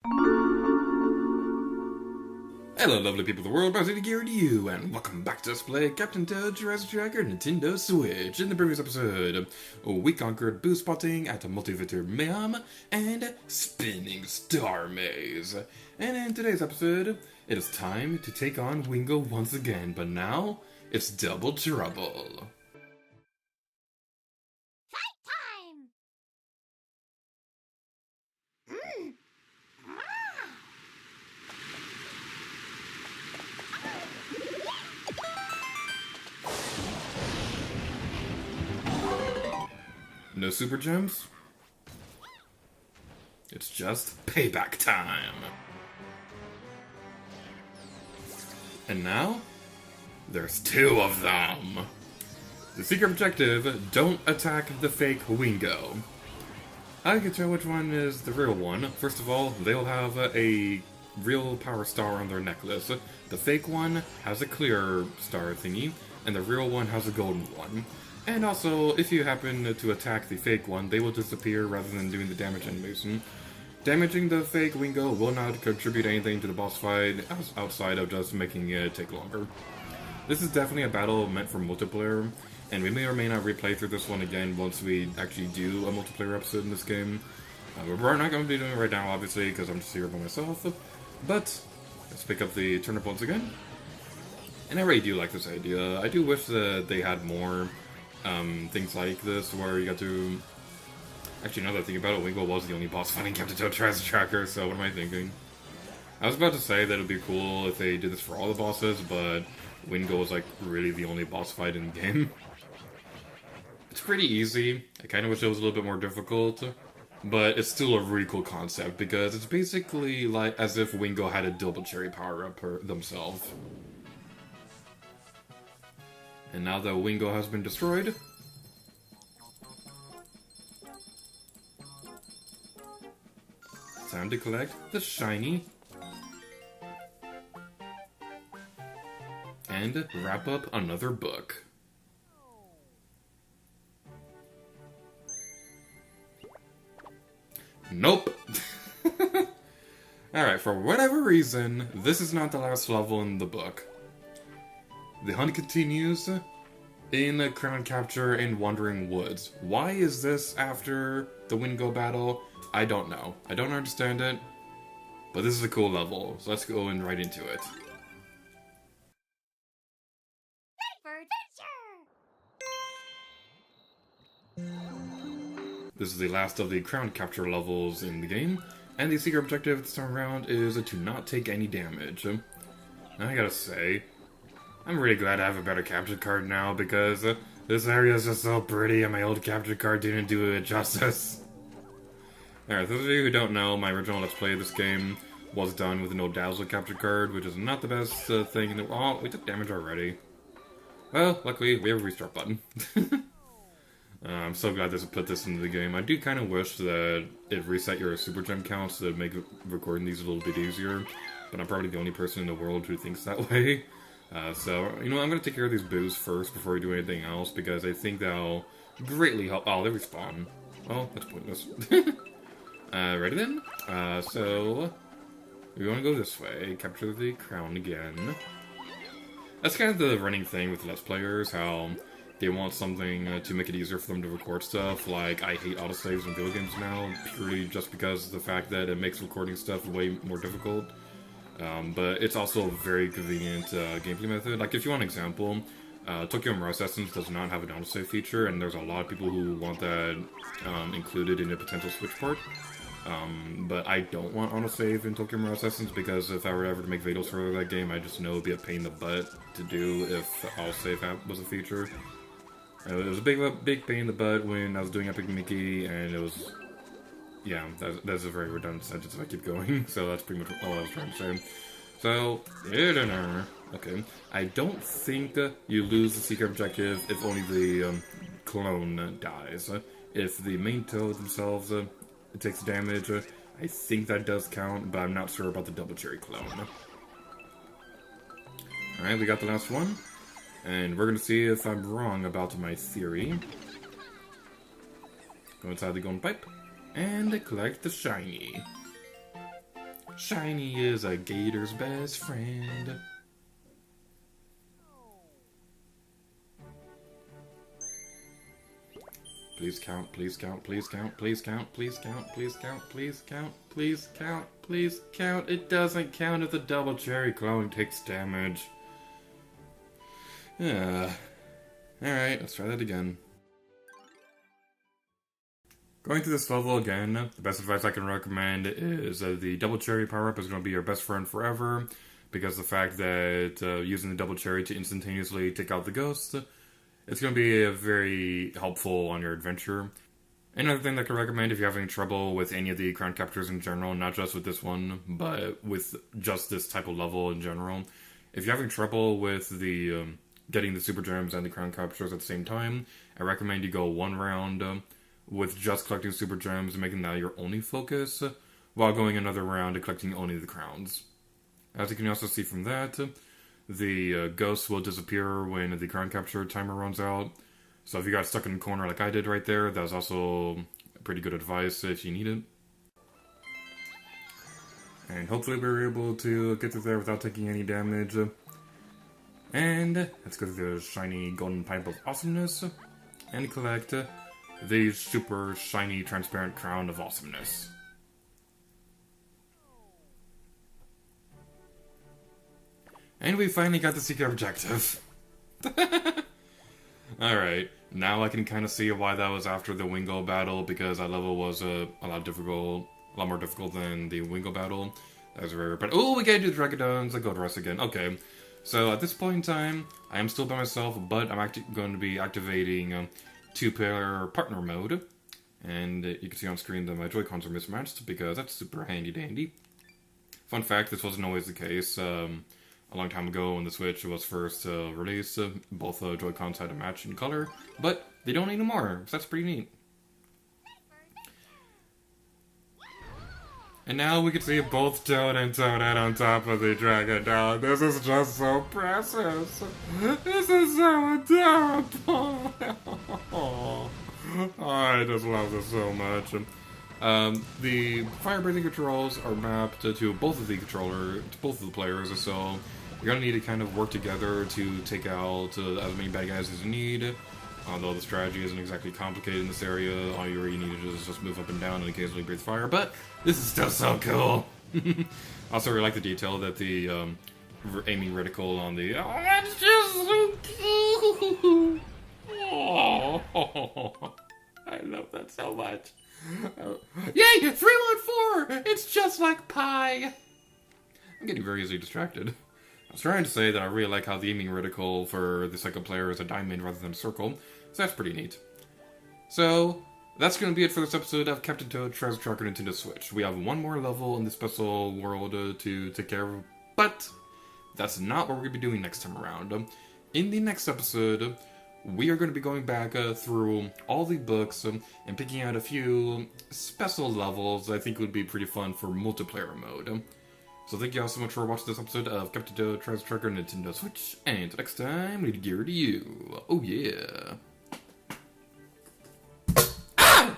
Hello lovely people of the world, Bowser here to you, and welcome back to Let's Play Captain Toad Jurassic Tracker Nintendo Switch. In the previous episode, we conquered Boo Spotting at a Multivector Mayhem and Spinning Star Maze. And in today's episode, it is time to take on Wingo once again, but now, it's double trouble. No super gems? It's just payback time. And now, there's two of them. The secret objective, don't attack the fake Wingo. I can tell which one is the real one. First of all, they'll have a real power star on their necklace. The fake one has a clear star thingy, and the real one has a golden one. And also, if you happen to attack the fake one, they will disappear rather than doing the damage animation. Damaging the fake Wingo will not contribute anything to the boss fight outside of just making it take longer. This is definitely a battle meant for multiplayer, and we may or may not replay through this one again once we actually do a multiplayer episode in this game. We're not going to be doing it right now, obviously, because I'm just here by myself, but let's pick up the turnip once again. And I really do like this idea. I do wish that they had more things like this, where you got to... Actually, now that I think about it, Wingo was the only boss fighting Captain Toad Jurassic Tracker, so what am I thinking? I was about to say that it would be cool if they did this for all the bosses, but Wingo was like really the only boss fight in the game. It's pretty easy. I kind of wish it was a little bit more difficult, but it's still a really cool concept, because it's basically like as if Wingo had a double cherry power-up themselves. And now that Wingo has been destroyed, time to collect the shiny and wrap up another book. Nope! Alright, for whatever reason, this is not the last level in the book. The hunt continues in Crown Capture in Wandering Woods. Why is this after the Wingo battle? I don't know. I don't understand it, but this is a cool level, so let's go right into it. This is the last of the Crown Capture levels in the game, and the secret objective this time around is to not take any damage. I gotta say, I'm really glad I have a better capture card now, because this area is just so pretty and my old capture card didn't do it justice. Alright, those of you who don't know, my original Let's Play of this game was done with an old Dazzle capture card, which is not the best thing in the... Oh, we took damage already. Well, luckily, we have a restart button. I'm so glad this put this into the game. I do kind of wish that it reset your super gem counts to make recording these a little bit easier, but I'm probably the only person in the world who thinks that way. So, you know, I'm going to take care of these boos first before we do anything else, because I think that'll greatly help... Oh, they respawn. Well, that's pointless. Ready then? So... we want to go this way, capture the crown again. That's kind of the running thing with Let's Players, how they want something to make it easier for them to record stuff. Like, I hate autosaves in video games now, purely just because of the fact that it makes recording stuff way more difficult. But it's also a very convenient gameplay method. Like, if you want an example, Tokyo Mirage Essence does not have an autosave feature, and there's a lot of people who want that included in a potential Switch port. But I don't want autosave in Tokyo Mirage Essence, because if I were ever to make videos for that game, I just know it would be a pain in the butt to do if autosave was a feature. It was a big pain in the butt when I was doing Epic Mickey, and it was... yeah, that's a very redundant sentence if I keep going, so that's pretty much all I was trying to say. So, okay. I don't think you lose the secret objective if only the clone dies. If the main Toad themselves takes damage, I think that does count, but I'm not sure about the double cherry clone. Alright, we got the last one. And we're going to see if I'm wrong about my theory. Go inside the golden pipe and collect the shiny. Shiny is a gator's best friend. Please count, please count, please count, please count, please count, please count, please count, please count, please count. It doesn't count if the double cherry clone takes damage. Yeah. Alright, let's try that again. Going through this level again, the best advice I can recommend is the double cherry power-up is going to be your best friend forever, because the fact that using the double cherry to instantaneously take out the ghost, it's going to be very helpful on your adventure. Another thing that I can recommend if you're having trouble with any of the crown captures in general, not just with this one, but with just this type of level in general, if you're having trouble with the getting the super gems and the crown captures at the same time, I recommend you go one round with just collecting super gems and making that your only focus, while going another round and collecting only the crowns. As you can also see from that, the ghosts will disappear when the crown capture timer runs out. So if you got stuck in a corner like I did right there, that's also pretty good advice if you need it. And hopefully we were able to get through there without taking any damage. And let's go to the shiny golden pipe of awesomeness and collect the super shiny transparent crown of awesomeness. And we finally got the secret objective. Alright, now I can kind of see why that was after the Wingo battle, because that level was a lot more difficult than the Wingo battle. That was very... But oh, we gotta do the Dragodons, the Gold Rush again. Okay, so at this point in time, I am still by myself, but I'm actually going to be activating two-player partner mode. And you can see on screen that my Joy-Cons are mismatched, because that's super handy-dandy. Fun fact, this wasn't always the case. A long time ago when the Switch was first released, both Joy-Cons had a match in color, but they don't anymore, so that's pretty neat. And now we can see both Toad and Toadette on top of the Dragodon. This is just so precious. This is so adorable. Oh, I just love this so much. The fire-breathing controls are mapped to both of the players, so you're gonna need to kind of work together to take out as many bad guys as you need. Although the strategy isn't exactly complicated in this area, all you really need to do is just move up and down and occasionally breathe fire. But this is still so cool. Also, really like the detail that the aiming reticle on the it's just so cute. Oh, I love that so much. Yay! 314! It's just like pie! I'm getting very easily distracted. I was trying to say that I really like how the aiming reticle for the second player is a diamond rather than a circle, so that's pretty neat. So, that's going to be it for this episode of Captain Toad Treasure Tracker Nintendo Switch. We have one more level in the special world to take care of, but that's not what we're going to be doing next time around. In the next episode, we are going to be going back through all the books and picking out a few special levels I think would be pretty fun for multiplayer mode. So thank you all so much for watching this episode of Captain Toad Treasure Tracker Nintendo Switch, and until next time, leave gear to you. Oh yeah! Ah!